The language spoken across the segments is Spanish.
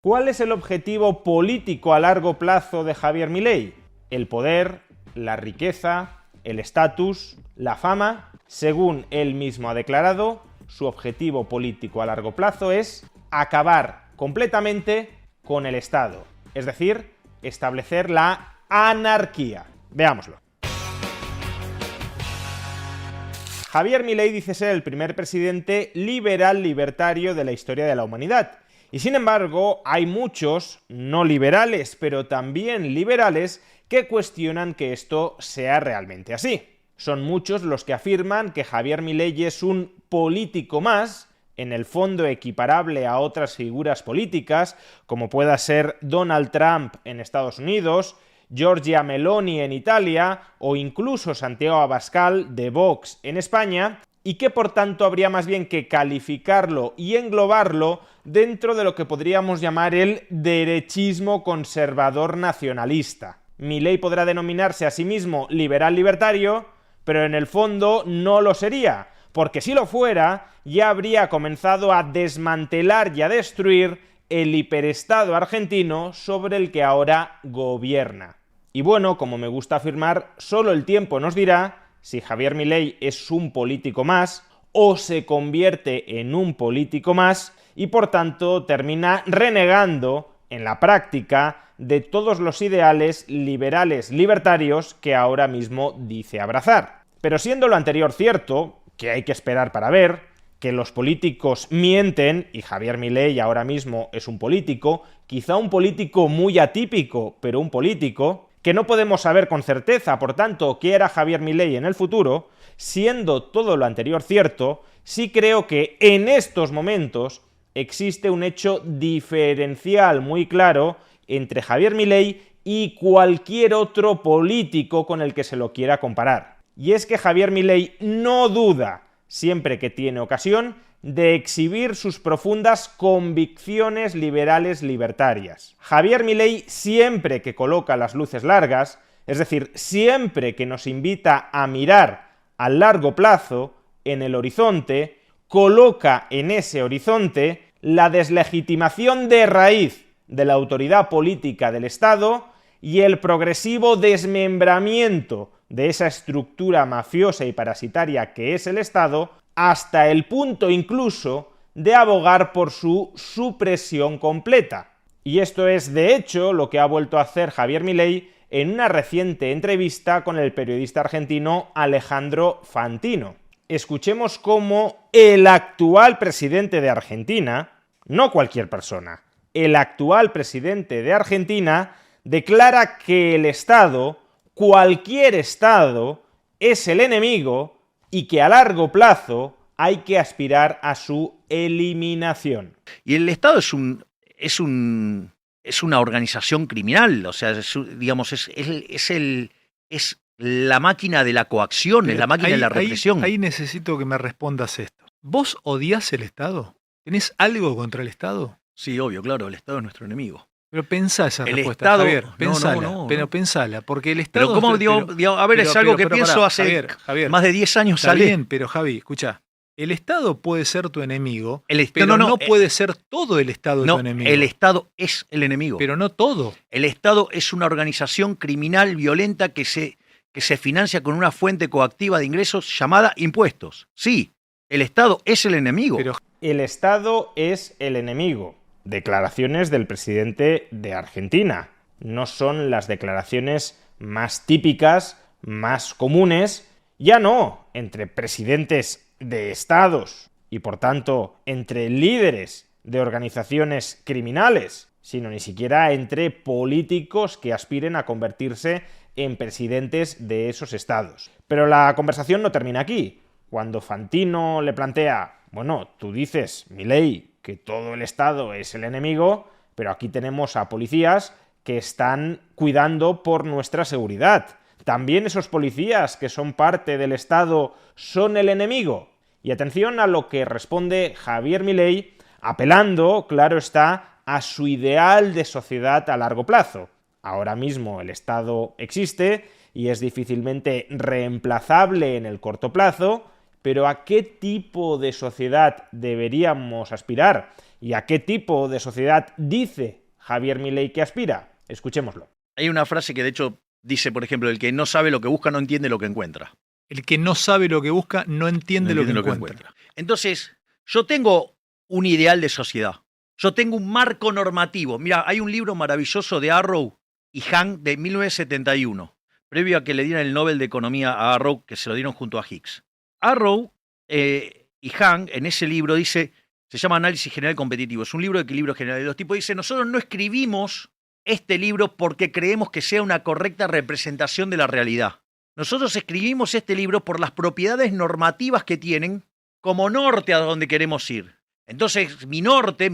¿Cuál es el objetivo político a largo plazo de Javier Milei? ¿El poder, la riqueza, el estatus, la fama? Según él mismo ha declarado, su objetivo político a largo plazo es acabar completamente con el Estado, es decir, establecer la anarquía. Veámoslo. Javier Milei dice ser el primer presidente liberal libertario de la historia de la humanidad. Y sin embargo, hay muchos, no liberales, pero también liberales, que cuestionan que esto sea realmente así. Son muchos los que afirman que Javier Milei es un político más, en el fondo equiparable a otras figuras políticas, como pueda ser Donald Trump en Estados Unidos, Giorgia Meloni en Italia o incluso Santiago Abascal de Vox en España, y que por tanto habría más bien que calificarlo y englobarlo dentro de lo que podríamos llamar el derechismo conservador nacionalista. Milei podrá denominarse a sí mismo liberal libertario, pero en el fondo no lo sería, porque si lo fuera, ya habría comenzado a desmantelar y a destruir el hiperestado argentino sobre el que ahora gobierna. Y bueno, como me gusta afirmar, solo el tiempo nos dirá si Javier Milei es un político más o se convierte en un político más y por tanto termina renegando en la práctica de todos los ideales liberales libertarios que ahora mismo dice abrazar. Pero siendo lo anterior cierto, que hay que esperar para ver, que los políticos mienten, y Javier Milei ahora mismo es un político, quizá un político muy atípico, pero un político, que no podemos saber con certeza, por tanto, qué era Javier Milei en el futuro, siendo todo lo anterior cierto, sí creo que en estos momentos existe un hecho diferencial muy claro entre Javier Milei y cualquier otro político con el que se lo quiera comparar. Y es que Javier Milei no duda, siempre que tiene ocasión, de exhibir sus profundas convicciones liberales libertarias. Javier Milei, siempre que coloca las luces largas, es decir, siempre que nos invita a mirar a largo plazo en el horizonte, coloca en ese horizonte la deslegitimación de raíz de la autoridad política del Estado y el progresivo desmembramiento de esa estructura mafiosa y parasitaria que es el Estado, hasta el punto incluso de abogar por su supresión completa. Y esto es, de hecho, lo que ha vuelto a hacer Javier Milei en una reciente entrevista con el periodista argentino Alejandro Fantino. Escuchemos cómo el actual presidente de Argentina, no cualquier persona, el actual presidente de Argentina declara que el Estado, cualquier Estado, es el enemigo y que a largo plazo hay que aspirar a su eliminación. Y el Estado es una organización criminal, o sea, es la máquina de la coacción, pero es la máquina de la represión. Ahí necesito que me respondas esto. ¿Vos odiás el Estado? ¿Tenés algo contra el Estado? Sí, obvio, claro, el Estado es nuestro enemigo. Pero pensá esa respuesta, Estado, Javier, pensala, no. Pero pensala, porque el Estado... Pero ¿cómo es algo que pienso hace Javier, más de 10 años está bien, pero Javi, escuchá, el Estado puede ser tu enemigo, pero no puede ser todo el Estado tu enemigo. El Estado es el enemigo. Pero no todo. El Estado es una organización criminal violenta que se financia con una fuente coactiva de ingresos llamada impuestos. Sí, el Estado es el enemigo. Pero el Estado es el enemigo. Declaraciones del presidente de Argentina. No son las declaraciones más típicas, más comunes, ya no entre presidentes de estados y por tanto entre líderes de organizaciones criminales, sino ni siquiera entre políticos que aspiren a convertirse en presidentes de esos estados. Pero la conversación no termina aquí. Cuando Fantino le plantea, bueno, tú dices, Milei, que todo el Estado es el enemigo, pero aquí tenemos a policías que están cuidando por nuestra seguridad. ¿También esos policías que son parte del Estado son el enemigo? Y atención a lo que responde Javier Milei, apelando, claro está, a su ideal de sociedad a largo plazo. Ahora mismo el Estado existe y es difícilmente reemplazable en el corto plazo, pero ¿a qué tipo de sociedad deberíamos aspirar? ¿Y a qué tipo de sociedad dice Javier Milei que aspira? Escuchémoslo. Hay una frase que de hecho dice, por ejemplo, el que no sabe lo que busca no entiende lo que encuentra. El que no sabe lo que busca no entiende lo que encuentra. Entonces, yo tengo un ideal de sociedad. Yo tengo un marco normativo. Mira, hay un libro maravilloso de Arrow y Hank de 1971, previo a que le dieran el Nobel de Economía a Arrow, que se lo dieron junto a Hicks. Arrow y Hank, en ese libro, se llama Análisis General Competitivo. Es un libro de equilibrio general. Y los tipos dicen, nosotros no escribimos este libro porque creemos que sea una correcta representación de la realidad. Nosotros escribimos este libro por las propiedades normativas que tienen como norte a donde queremos ir. Entonces, mi norte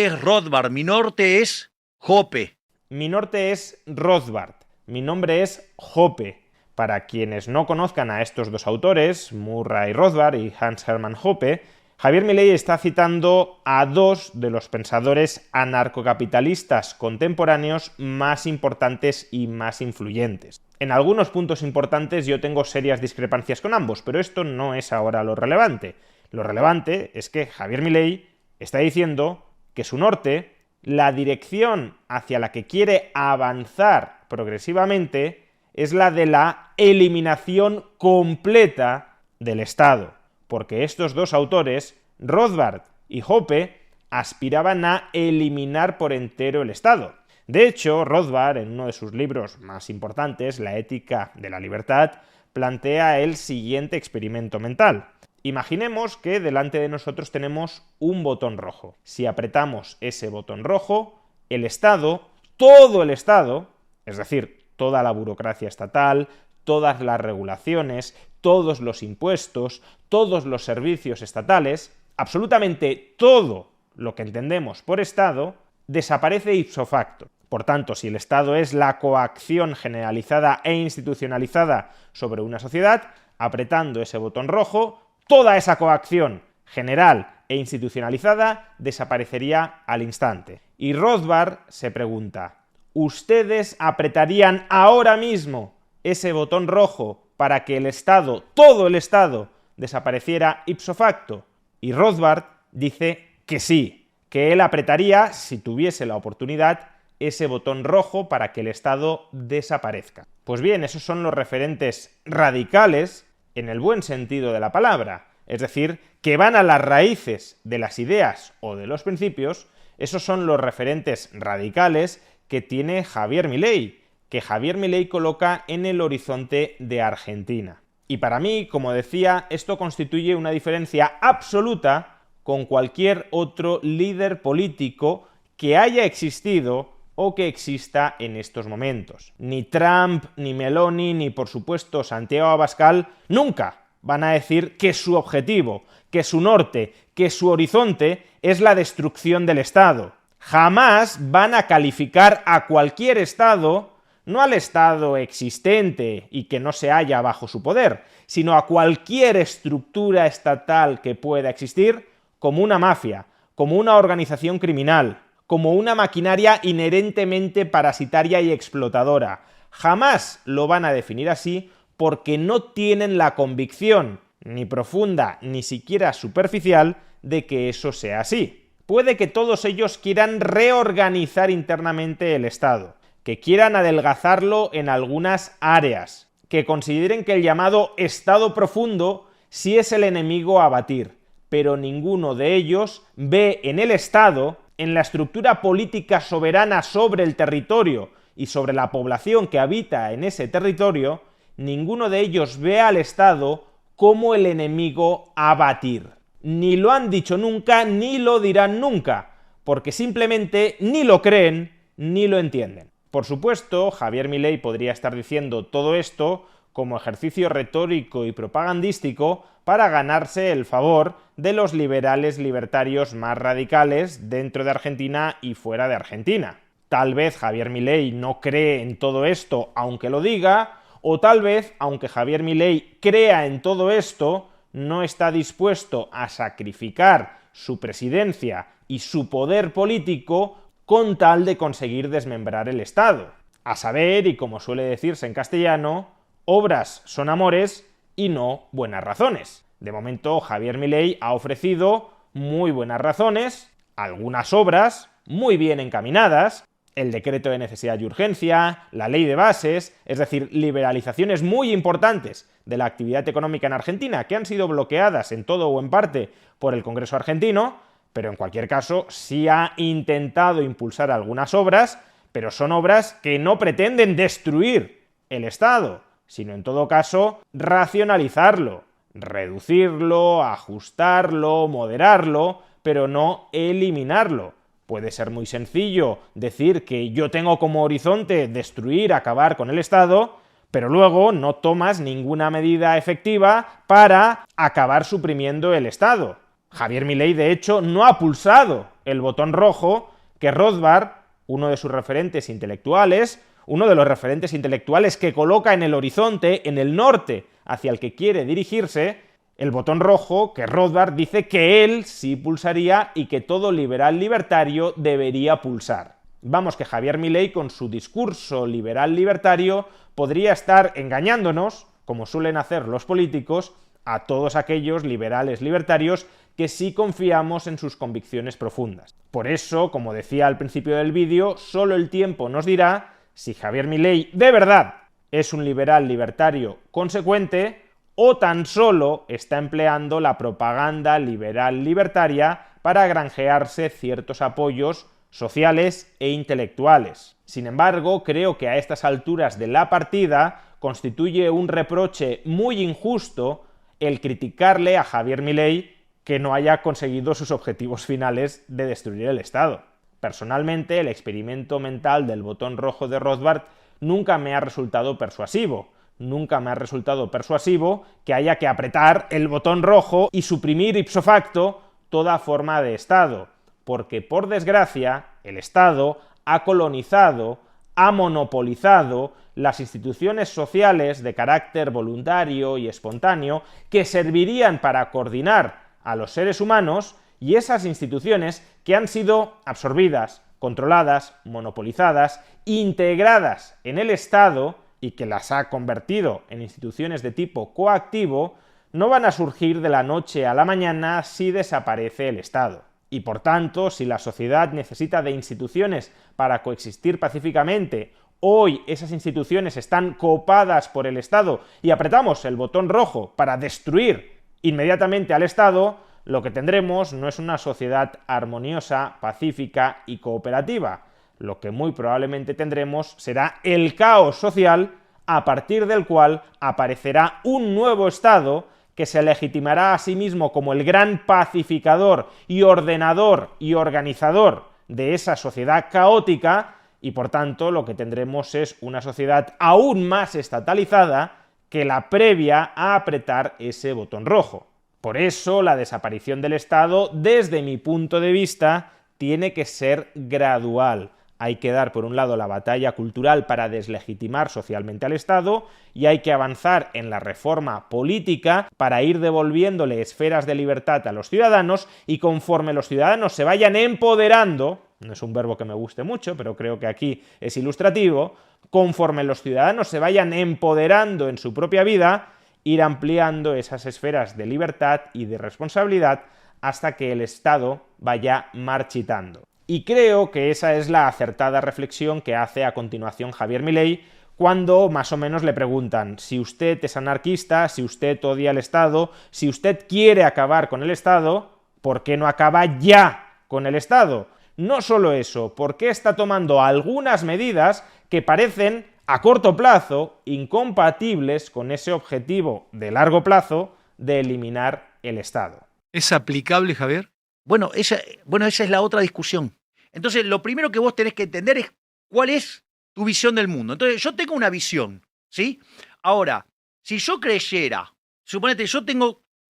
es Rothbard, mi norte es Hoppe. Mi norte es Rothbard, mi nombre es Hoppe. Para quienes no conozcan a estos dos autores, Murray Rothbard y Hans Hermann Hoppe, Javier Milei está citando a dos de los pensadores anarcocapitalistas contemporáneos más importantes y más influyentes. En algunos puntos importantes yo tengo serias discrepancias con ambos, pero esto no es ahora lo relevante. Lo relevante es que Javier Milei está diciendo que su norte, la dirección hacia la que quiere avanzar progresivamente, es la de la eliminación completa del Estado, porque estos dos autores, Rothbard y Hoppe, aspiraban a eliminar por entero el Estado. De hecho, Rothbard, en uno de sus libros más importantes, La ética de la libertad, plantea el siguiente experimento mental. Imaginemos que delante de nosotros tenemos un botón rojo. Si apretamos ese botón rojo, el Estado, todo el Estado, es decir, toda la burocracia estatal, todas las regulaciones, todos los impuestos, todos los servicios estatales, absolutamente todo lo que entendemos por Estado, desaparece ipso facto. Por tanto, si el Estado es la coacción generalizada e institucionalizada sobre una sociedad, apretando ese botón rojo, toda esa coacción general e institucionalizada desaparecería al instante. Y Rothbard se pregunta, ¿ustedes apretarían ahora mismo ese botón rojo para que el Estado, todo el Estado, desapareciera ipso facto? Y Rothbard dice que sí, que él apretaría, si tuviese la oportunidad, ese botón rojo para que el Estado desaparezca. Pues bien, esos son los referentes radicales en el buen sentido de la palabra, es decir, que van a las raíces de las ideas o de los principios. Esos son los referentes radicales que tiene Javier Milei, que Javier Milei coloca en el horizonte de Argentina. Y para mí, como decía, esto constituye una diferencia absoluta con cualquier otro líder político que haya existido o que exista en estos momentos. Ni Trump, ni Meloni, ni por supuesto Santiago Abascal nunca van a decir que su objetivo, que su norte, que su horizonte es la destrucción del Estado. Jamás van a calificar a cualquier Estado, no al Estado existente y que no se halla bajo su poder, sino a cualquier estructura estatal que pueda existir, como una mafia, como una organización criminal, como una maquinaria inherentemente parasitaria y explotadora. Jamás lo van a definir así porque no tienen la convicción, ni profunda, ni siquiera superficial, de que eso sea así. Puede que todos ellos quieran reorganizar internamente el Estado, que quieran adelgazarlo en algunas áreas, que consideren que el llamado Estado profundo sí es el enemigo a batir, pero ninguno de ellos ve en el Estado, en la estructura política soberana sobre el territorio y sobre la población que habita en ese territorio, ninguno de ellos ve al Estado como el enemigo a batir. Ni lo han dicho nunca, ni lo dirán nunca, porque simplemente ni lo creen ni lo entienden. Por supuesto, Javier Milei podría estar diciendo todo esto como ejercicio retórico y propagandístico para ganarse el favor de los liberales libertarios más radicales dentro de Argentina y fuera de Argentina. Tal vez Javier Milei no cree en todo esto aunque lo diga, o tal vez, aunque Javier Milei crea en todo esto, no está dispuesto a sacrificar su presidencia y su poder político con tal de conseguir desmembrar el Estado. A saber, y como suele decirse en castellano, obras son amores y no buenas razones. De momento, Javier Milei ha ofrecido muy buenas razones, algunas obras muy bien encaminadas, el decreto de necesidad y urgencia, la ley de bases, es decir, liberalizaciones muy importantes de la actividad económica en Argentina, que han sido bloqueadas en todo o en parte por el Congreso argentino, pero en cualquier caso sí ha intentado impulsar algunas obras, pero son obras que no pretenden destruir el Estado, sino en todo caso racionalizarlo, reducirlo, ajustarlo, moderarlo, pero no eliminarlo. Puede ser muy sencillo decir que yo tengo como horizonte destruir, acabar con el Estado, pero luego no tomas ninguna medida efectiva para acabar suprimiendo el Estado. Javier Milei, de hecho, no ha pulsado el botón rojo que Rothbard, uno de sus referentes intelectuales, uno de los referentes intelectuales que coloca en el horizonte, en el norte, hacia el que quiere dirigirse, el botón rojo que Rothbard dice que él sí pulsaría y que todo liberal libertario debería pulsar. Vamos, que Javier Milei, con su discurso liberal libertario, podría estar engañándonos, como suelen hacer los políticos, a todos aquellos liberales libertarios que sí confiamos en sus convicciones profundas. Por eso, como decía al principio del vídeo, solo el tiempo nos dirá si Javier Milei de verdad es un liberal libertario consecuente o tan solo está empleando la propaganda liberal libertaria para granjearse ciertos apoyos sociales e intelectuales. Sin embargo, creo que a estas alturas de la partida constituye un reproche muy injusto el criticarle a Javier Milei que no haya conseguido sus objetivos finales de destruir el Estado. Personalmente, el experimento mental del botón rojo de Rothbard nunca me ha resultado persuasivo. Nunca me ha resultado persuasivo que haya que apretar el botón rojo y suprimir ipso facto toda forma de Estado, porque por desgracia el Estado ha colonizado, ha monopolizado las instituciones sociales de carácter voluntario y espontáneo que servirían para coordinar a los seres humanos, y esas instituciones que han sido absorbidas, controladas, monopolizadas, integradas en el Estado y que las ha convertido en instituciones de tipo coactivo, no van a surgir de la noche a la mañana si desaparece el Estado. Y por tanto, si la sociedad necesita de instituciones para coexistir pacíficamente, hoy esas instituciones están copadas por el Estado y apretamos el botón rojo para destruir inmediatamente al Estado, lo que tendremos no es una sociedad armoniosa, pacífica y cooperativa. Lo que muy probablemente tendremos será el caos social, a partir del cual aparecerá un nuevo Estado que se legitimará a sí mismo como el gran pacificador y ordenador y organizador de esa sociedad caótica, y por tanto lo que tendremos es una sociedad aún más estatalizada que la previa a apretar ese botón rojo. Por eso la desaparición del Estado, desde mi punto de vista, tiene que ser gradual. Hay que dar, por un lado, la batalla cultural para deslegitimar socialmente al Estado, y hay que avanzar en la reforma política para ir devolviéndole esferas de libertad a los ciudadanos, y conforme los ciudadanos se vayan empoderando, no es un verbo que me guste mucho, pero creo que aquí es ilustrativo, conforme los ciudadanos se vayan empoderando en su propia vida, ir ampliando esas esferas de libertad y de responsabilidad hasta que el Estado vaya marchitando. Y creo que esa es la acertada reflexión que hace a continuación Javier Milei cuando más o menos le preguntan si usted es anarquista, si usted odia al Estado, si usted quiere acabar con el Estado, ¿por qué no acaba ya con el Estado? No solo eso, ¿por qué está tomando algunas medidas que parecen a corto plazo incompatibles con ese objetivo de largo plazo de eliminar el Estado? ¿Es aplicable, Javier? Bueno, esa es la otra discusión. Entonces, lo primero que vos tenés que entender es cuál es tu visión del mundo. Entonces, yo tengo una visión, ¿sí? Ahora, si yo creyera, suponete, yo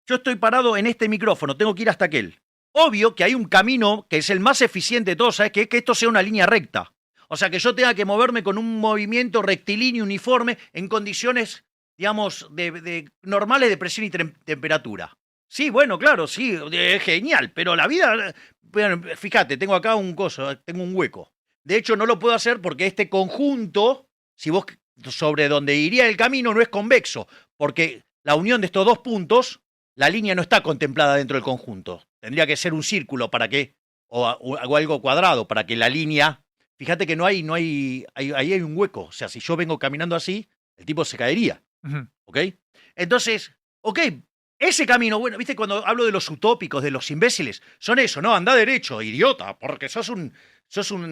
estoy parado en este micrófono, tengo que ir hasta aquel. Obvio que hay un camino que es el más eficiente de todos, ¿sabes? Que esto sea una línea recta. O sea, que yo tenga que moverme con un movimiento rectilíneo uniforme en condiciones, digamos, normales de presión y temperatura. Sí, bueno, claro, sí, es genial, pero la vida, bueno, fíjate, tengo acá tengo un hueco. De hecho, no lo puedo hacer porque este conjunto, sobre donde iría el camino, no es convexo, porque la unión de estos dos puntos, la línea no está contemplada dentro del conjunto. Tendría que ser un círculo para que o algo cuadrado para que la línea... Fíjate que ahí hay un hueco. O sea, si yo vengo caminando así, el tipo se caería. ¿Ok? Entonces, ese camino, bueno, viste, cuando hablo de los utópicos, de los imbéciles, son eso, ¿no? Anda derecho, idiota, porque sos un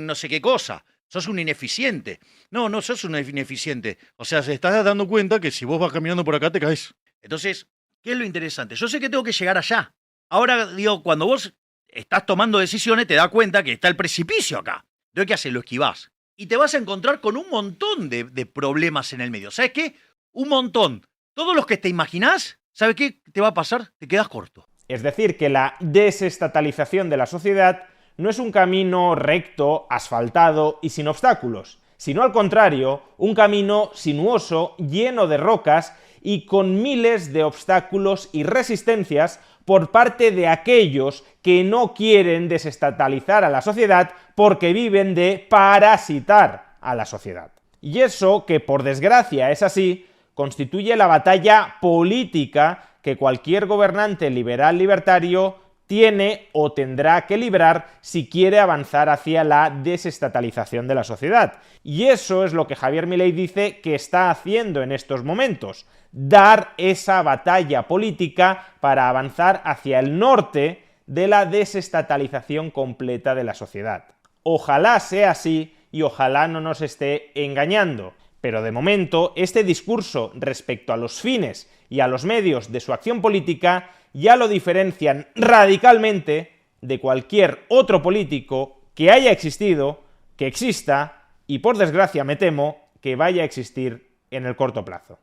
no sé qué cosa, sos un ineficiente. No sos un ineficiente. O sea, se estás dando cuenta que si vos vas caminando por acá te caes. Entonces, ¿qué es lo interesante? Yo sé que tengo que llegar allá. Ahora, digo, cuando vos estás tomando decisiones, te das cuenta que está el precipicio acá. Entonces, ¿qué haces? Lo esquivás. Y te vas a encontrar con un montón de problemas en el medio. ¿Sabes qué? Un montón. Todos los que te imaginás, ¿sabes qué te va a pasar? Te quedas corto. Es decir, que la desestatalización de la sociedad no es un camino recto, asfaltado y sin obstáculos, sino al contrario, un camino sinuoso, lleno de rocas y con miles de obstáculos y resistencias por parte de aquellos que no quieren desestatalizar a la sociedad porque viven de parasitar a la sociedad. Y eso, que por desgracia es así, constituye la batalla política que cualquier gobernante liberal libertario tiene o tendrá que librar si quiere avanzar hacia la desestatalización de la sociedad. Y eso es lo que Javier Milei dice que está haciendo en estos momentos, dar esa batalla política para avanzar hacia el norte de la desestatalización completa de la sociedad. Ojalá sea así y ojalá no nos esté engañando. Pero de momento, este discurso respecto a los fines y a los medios de su acción política ya lo diferencian radicalmente de cualquier otro político que haya existido, que exista y, por desgracia me temo, que vaya a existir en el corto plazo.